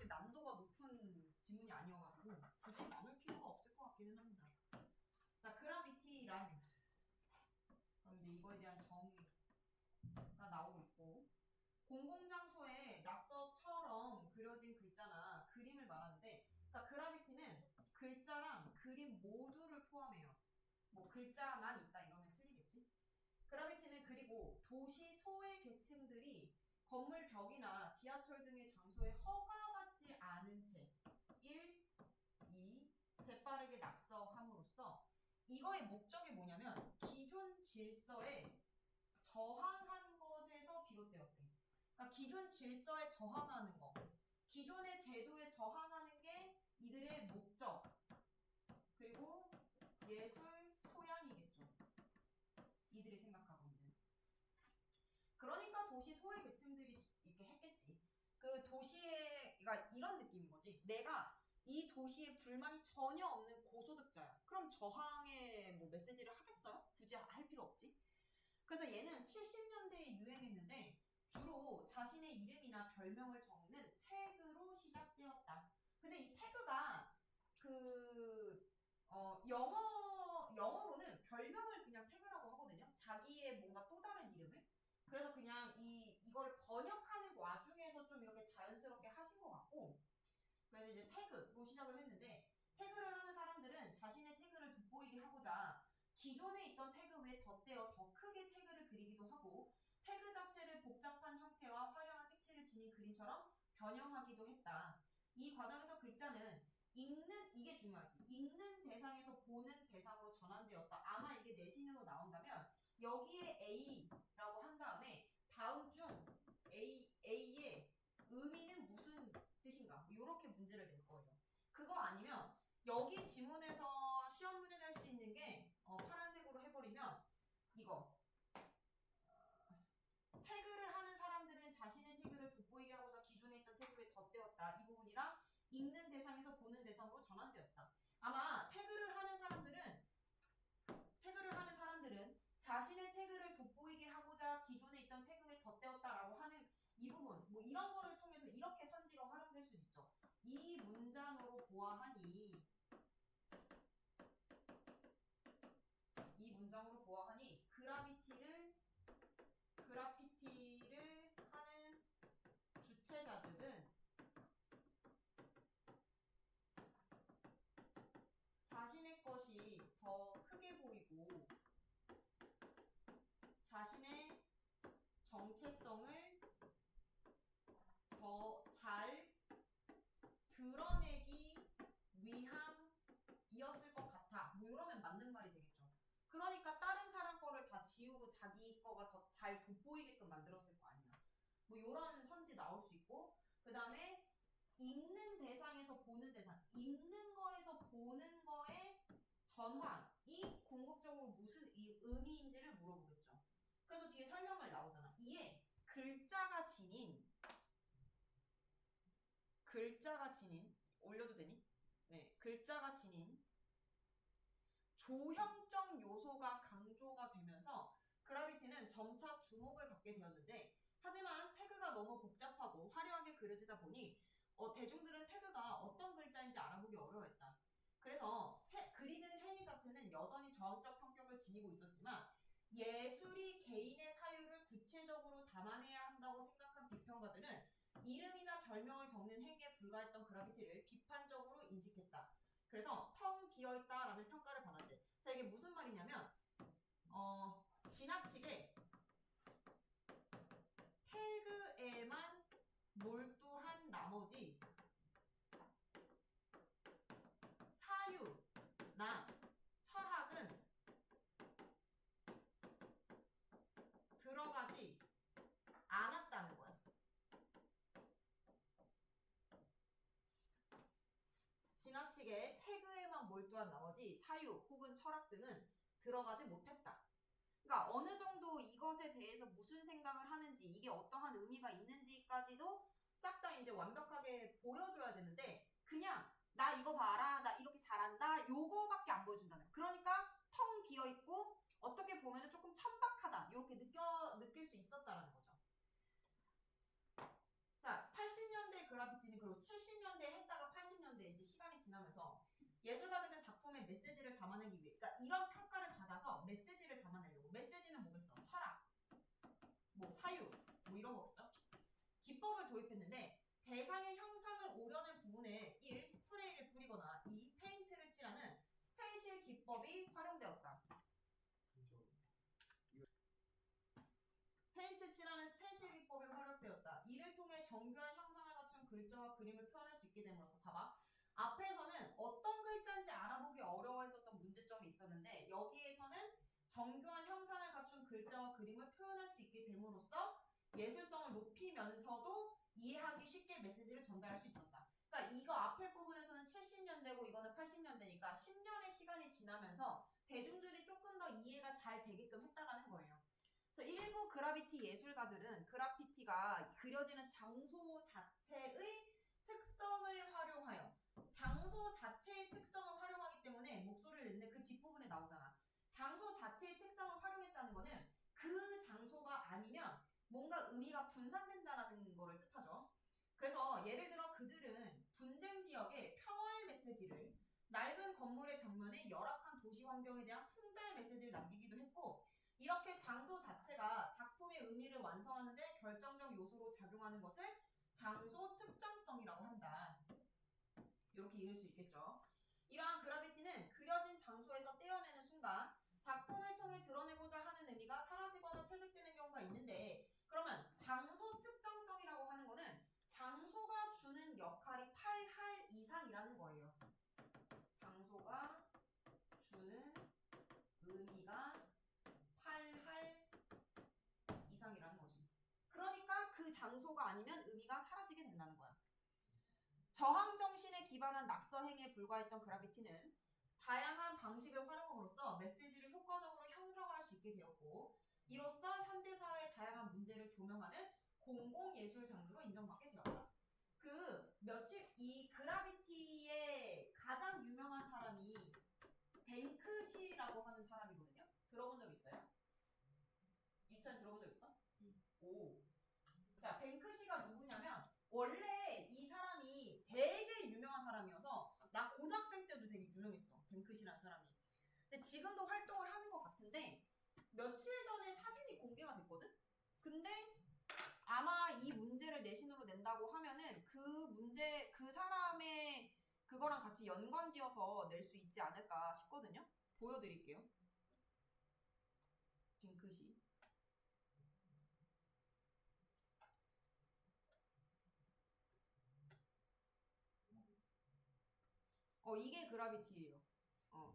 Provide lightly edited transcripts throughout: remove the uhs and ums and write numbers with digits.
난도가 높은 지문이 아니어가지고 굳이 나눌 필요가 없을 것 같기는 합니다. 자, 그라비티란 그럼 이제 이거에 대한 정의가 나오고 있고, 공공장소에 낙서처럼 그려진 글자나 그림을 말하는데, 그러니까 그라비티는 글자랑 그림 모두를 포함해요. 뭐 글자만 있다 이러면 틀리겠지? 그라비티는 그리고 도시 소외 계층들이 건물 벽이나 지하철 등의 장소에 허가받지 않은 채 1, 2, 재빠르게 낙서함으로써 이거의 목적이 뭐냐면 기존 질서에 저항한 것에서 비롯되었대. 그러니까 기존 질서에 저항하는 거, 기존의 제도에 저항하는 게 이들의 목적, 그리고 예술 소양이겠죠. 이들이 생각하고 있는. 그러니까 도시 소외 계층들이 이렇게 했겠지. 그 도시에, 그러니까 이런 느낌인 거지. 내가 이 도시에 불만이 전혀 없는 고소득자야. 그럼 저항의 뭐 메시지를 하겠어요? 굳이 할 필요 없지. 그래서 얘는 70년대에 유행했는데 주로 자신의 이름이나 별명을 적는 태그로 시작되었다. 근데 이 태그가 영어로는 별명을 그냥 태그라고 하거든요. 자기의 뭔가 또 다른 이름을. 그래서 그냥 이거를 번역하는 와중에서 좀 이렇게 자연스럽게 하신 것 같고, 그래서 이제 태그로 시작을 했는데, 태그를 하는 사람들은 자신의 태그를 돋보이게 하고자 기존에 있던 태그 외에 덧대어 더 크게 태그를 그리기도 하고, 태그 자체를 복잡한 형태와 화려한 색칠을 지닌 그림처럼 변형하기도 했다. 이 과정에서 글자는 이게 중요하지. 읽는 대상에서 보는 대상으로 전환되었다. 아마 이게 내신으로 나온다면 여기에 A라고 한 다음에 다음 중 A의 의미는 무슨 뜻인가? 이렇게 문제를 낼 거예요. 그거 아니면 여기 지문에서 시험 문제 낼 수 있는 게 파란색으로 해버리면 이거 태그를 하는 사람들은 자신의 태그를 돋보이게 하고자 기존에 있던 태그에 덧대었다. 이 부분이랑 읽는 대상에서 보는 대상으로 전환되었다. 아마 태그를 하는 사람들은 자신의 태그를 돋보이게 하고자 기존에 있던 태그에 덧대었다라고 하는 이 부분, 뭐 이런 거를 통해서 이렇게 선지가 활용될 수 있죠. 이 문장으로 보아하니 그라피티를 하는 주체자들은 자신의 것이 더 크게 보이고 자신의 정체성을 더 잘 드러내기 위함이었을 것 같아. 뭐 이러면 맞는 말이 되겠죠. 그러니까 다른 사람 거를 다 지우고 자기 거가 더 잘 돋보이게끔 만들었을 거 아니야. 뭐 이런 선지 나올 수 있고, 그 다음에 읽는 대상에서 보는 대상, 읽는 거에서 보는 거의 전환이 궁극적으로 무슨 의미인지를 물어보겠죠. 그래서 뒤에 설명을 나오잖아. 이에 글자가 지닌 올려도 되니? 네, 글자가 지닌 조형적 요소가 강조가 되면서 그라비티는 점차 주목을 받게 되었는데, 하지만 태그가 너무 복잡하고 화려하게 그려지다 보니 대중들은 태그가 어떤 글자인지 알아보기 어려워했다. 그래서 그리는 행위 자체는 여전히 저항적 성격을 지니고 있었지만 예술이 개인의 사유를 구체적으로 담아내야 한다고 생각한 비평가들은 이름이나 별명을 적는 행위에 불과했던 그라비티를 비판적으로 인식했다. 그래서 텅 비어있다라는 평가를 받았대. 자, 이게 무슨 말이냐면 지나치게 태그에만 몰두한 나머지 사유나 철학은 들어가지 않았다는 거야. 지나치게 태그에만 몰두한 나머지 사유 혹은 철학 등은 들어가지 못했다. 그러니까 어느 정도 이것에 대해서 무슨 생각을 하는지, 이게 어떠한 의미가 있는지까지도 싹 다 이제 완벽하게 보여줘야 되는데, 그냥 나 이거 봐라, 나 이렇게 잘한다, 요거밖에 안 보여준다는. 그러니까 텅 비어있고 어떻게 보면 조금 천박하다 이렇게 느낄 수 있었다라는 거죠. 자, 80년대 그라피티는 그리고 70년대 예술가들은 작품의 메시지를 담아내기 위해, 그러니까 이런 평가를 받아서 메시지를 담아내려고. 메시지는 뭐겠어? 철학, 뭐 사유, 뭐 이런 거겠죠? 기법을 도입했는데 대상의 형상을 오려낸 부분에 1. 스프레이를 뿌리거나 2. 페인트를 칠하는 스텐실 기법이 활용되었다. 페인트 칠하는 스텐실 기법이 활용되었다. 이를 통해 정교한 형상을 갖춘 글자와 그림을 표현할 수 있게 됨으로써 봐봐. 앞에서는 어떤 글자인지 알아보기 어려워했었던 문제점이 있었는데 여기에서는 정교한 형상을 갖춘 글자와 그림을 표현할 수 있게 됨으로써 예술성을 높이면서도 이해하기 쉽게 메시지를 전달할 수 있었다. 그러니까 이거 앞에 부분에서는 70년대고 이거는 80년대니까 10년의 시간이 지나면서 대중들이 조금 더 이해가 잘 되게끔 했다라는 거예요. 그래서 일부 그라피티 예술가들은 그라피티가 그려지는 장소 자체의 특성을 활용하여 장소 자체의 특성을 활용하기 때문에 목소리를 냈는데 그 뒷부분에 나오잖아. 장소 자체의 특성을 활용했다는 거는 그 장소가 아니면 뭔가 의미가 분산된다라는 거를 뜻하죠. 그래서 예를 들어 그들은 분쟁 지역의 평화의 메시지를 낡은 건물의 벽면에 열악한 도시 환경에 대한 풍자의 메시지를 남기기도 했고 이렇게 장소 자체가 작품의 의미를 완성하는 데 결정적 요소로 작용하는 것을 장소 특정성이라고 한다. 이렇게 읽을 수 있겠죠. 이러한 그라피티는 그려진 장소에서 떼어내는 순간 작품을 통해 드러내고자 하는 의미가 사라지거나 퇴색되는 경우가 있는데 그러면 장소 특정성이라고 하는 거는 장소가 주는 역할이 8할 이상이라는 거예요. 장소가 주는 의미가 8할 이상이라는 거지. 그러니까 그 장소가 아니면 의미가 사라지게 된다는 거야. 저항 정신에 기반한 낙서 행위에 불과했던 그라피티는 다양한 방식을 활용함으로써 메시지를 효과적으로 형상화할 수 있게 되었고 이로써 현대사회의 다양한 문제를 조명하는 공공예술 장르로 인정받게 되었다. 이 그라피티의 가장 유명한 사람이 뱅크시라고 하는 사람이거든요. 들어본 적 있어요? 유찬 들어본 적 있어? 오. 자, 뱅크시가 누구냐면 원래 이 사람이 되게 유명한 사람이어서 나 고등학생 때도 되게 유명했어. 뱅크시라는 사람이. 근데 지금도 활동을 하는 것 같은데 며칠 전에 사진이 공개가 됐거든? 근데 아마 이 문제를 내신으로 낸다고 하면은 그 사람의 그거랑 같이 연관지어서 낼 수 있지 않을까 싶거든요? 보여드릴게요. 뱅크시. 이게 그라비티예요.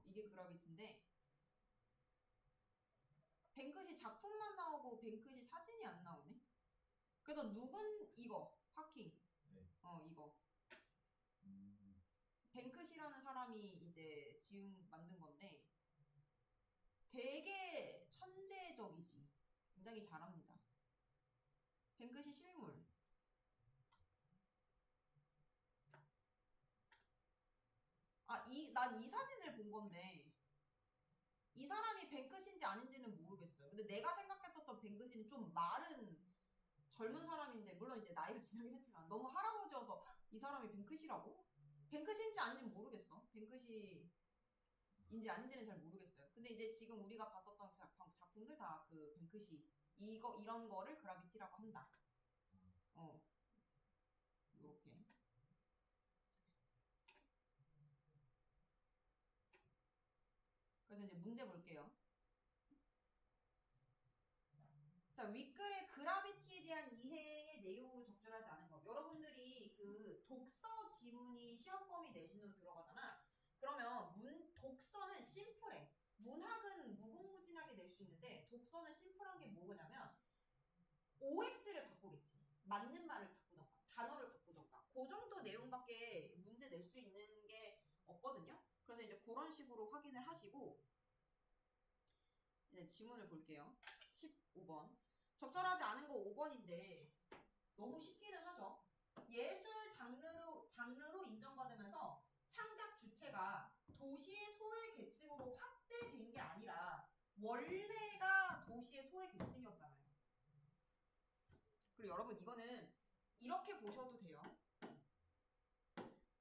이게 그라비티인데 뱅크시 작품만 나오고 뱅크시 사진이 안 나오네. 그래서 이거 파킹. 네. 이거. 뱅크시라는 사람이 이제 만든 건데 되게 천재적이지. 굉장히 잘합니다. 뱅크시 실물. 난 이 사진을 본 건데 이 사람이 뱅크시인지 아닌지는 모르겠어요. 근데 내가 생각했었던 뱅크시는 좀 마른 젊은 사람인데 물론 이제 나이가 지나긴 했지만 너무 할아버지여서 이 사람이 뱅크시라고? 뱅크시인지 아닌지 모르겠어. 뱅크시인지 아닌지는 잘 모르겠어요. 근데 이제 지금 우리가 봤었던 작품들 다 그 뱅크시 이런 거를 그라비티라고 한다. 요렇게. 그래서 이제 문제 볼게요. 자, 윗글의 그라비티에 대한 이해의 내용을 적절하지 않은 것. 여러분들이 그 독서 지문이 시험 범위 내신으로 들어가잖아. 그러면 독서는 심플해. 문학은 무궁무진하게 낼 수 있는데 독서는 심플한 게 뭐냐면 OX를 바꾸겠지. 맞는 말을 바꾸던가 단어를 바꾸던가 그 정도 내용밖에 문제 낼 수 있는 게 없거든요. 그래서 이제 그런 식으로 확인을 하시고 이제 지문을 볼게요. 15번. 적절하지 않은 거 5번인데 너무 쉽기는 하죠. 예술 장르로 인정받으면서 창작 주체가 도시의 소외 계층으로 확대된 게 아니라 원래가 도시의 소외 계층이었잖아요. 그리고 여러분 이거는 이렇게 보셔도 돼요.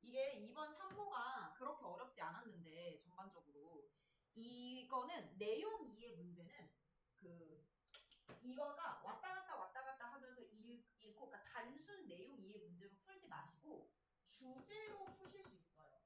이게 2번 3모가 그렇게 어렵지 않았는데 전반적으로 이거는 내용 이해 문제는 그 이거가 왔다 갔다 하면서 읽고 그러니까 단순 내용 이해 문제로 풀지 마시고 주제로 푸실 수 있어요.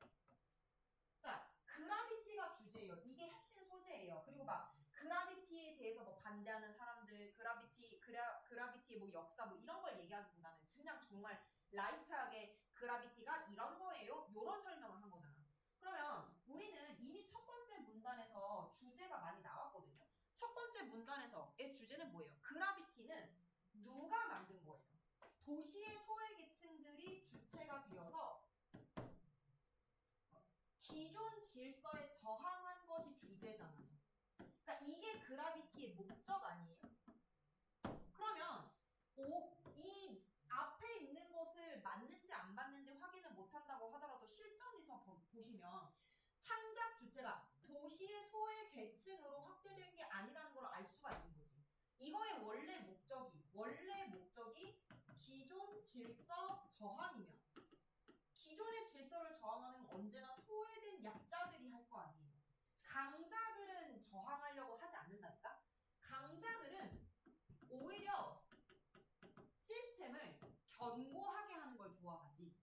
자, 그라비티가 주제예요. 이게 핵심 소재예요. 그리고 막 그라비티에 대해서 뭐 반대하는 사람들, 그라비티의 뭐 역사 뭐 이런 걸 얘기하기보다는 그냥 정말 라이트하게 그라비티가 이런 거예요. 이런 설명을 한 거잖아. 그러면 우리는 이미 첫 번째 문단에서 주제가 많이 나왔거든요. 첫 번째 문단에서의 주제는 뭐예요? 그라비티는 누가 만든 거예요? 도시의 소외계층들이 주체가 되어서 기존 질서에 저항한 것이 주제잖아요. 그러니까 이게 그라비티의 목적 아니에요? 그러면 이 앞에 있는 것을 맞는지 안 맞는지 확인을 못한다고 하더라도 실전에서 보시면 창작 주체가 도시의 소외 계층으로 확대된 게 아니라는 걸 알 수가 있는 거지. 이거의 원래 목적이 기존 질서 저항이면 기존의 질서를 저항하는 건 언제나 소외된 약자들이 할 거 아니에요. 강자들은 저항하려고 하지 않는다니까? 강자들은 오히려 시스템을 견고하게 하는 걸 좋아하지.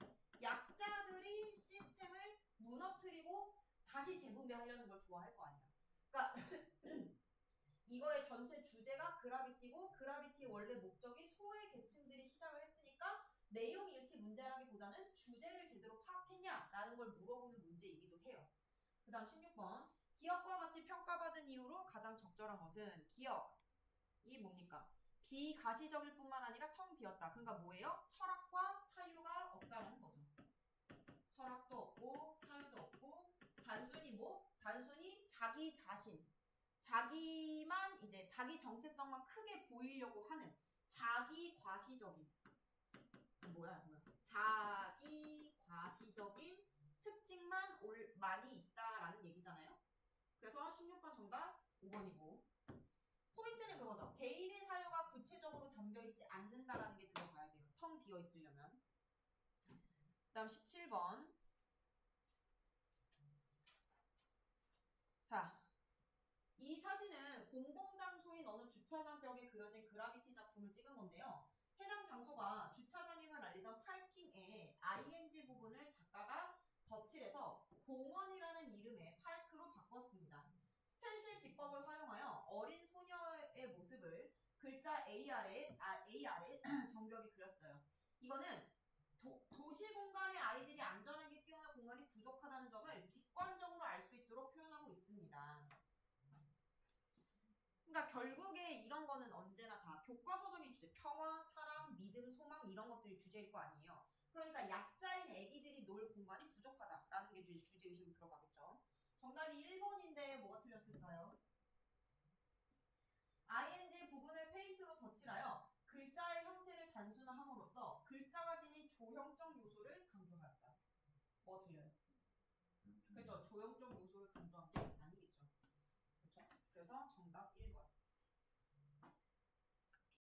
약자들이 시스템을 무너뜨리고 다시 재분배하려는 걸 좋아할 거 아니야. 그러니까 이거의 전체 주제가 그라비티고 그라비티의 원래 목적이 소외 계층들이 시작을 했으니까 내용 일치 문제라기보다는 주제를 제대로 파악했냐라는 걸 물어보는 문제이기도 해요. 그 다음 16번. 기억과 같이 평가받은 이유로 가장 적절한 것은 기억이 뭡니까? 비가시적일 뿐만 아니라 텅 비었다. 그러니까 뭐예요? 철학과 사유가 없다라는 거죠. 철학도 없고 사유도 없고 단순히 자기 자신 자기만 이제 자기 정체성만 크게 보이려고 하는 자기 과시적인 자기 과시적인 특징만 많이 있다라는 얘기잖아요. 그래서 16번 정답 5번이고 포인트는 그거죠. 개인의 사유가 구체적으로 담겨있지 않는다라는 게 들어가야 돼요. 텅 비어 있으려면. 그 다음 17번. 자, 이 사진은 공공장소인 어느 주차장 벽에 그려진 그라비티 작품을 찍은 건데요. 해당 장소가 주차장임을 알리던 파킹의 ing 부분을 작가가 덧칠해서 공원이라는 이름의 파크로 바꿨습니다. 스텐실 기법을 활용하여 어린 소녀의 모습을 글자 A 아래 정벽에 그렸어요. 이거는 도시 공간의 아이들이 안전하게 뛰어놀 공간이 부족하다는 점을 직관적으로 알 수 있도록 표현하고 있습니다. 그러니까 결국에 이런 거는 언제나 다 교과서적인 주제, 평화, 사랑, 믿음, 소망 이런 것들이 주제일 거 아니에요. 그러니까 약자인 애기들이 놀 공간이 부족하다라는 게 주제의식으로 들어가겠죠. 정답이 1번인데 뭐가 틀렸을까요? ing 부분을 페인트로 덧칠하여 글자의 형태를 단순화함으로써 글자가 지닌 조형적 요소를 강조하였다. 뭐 틀려요? 그렇죠. 조형적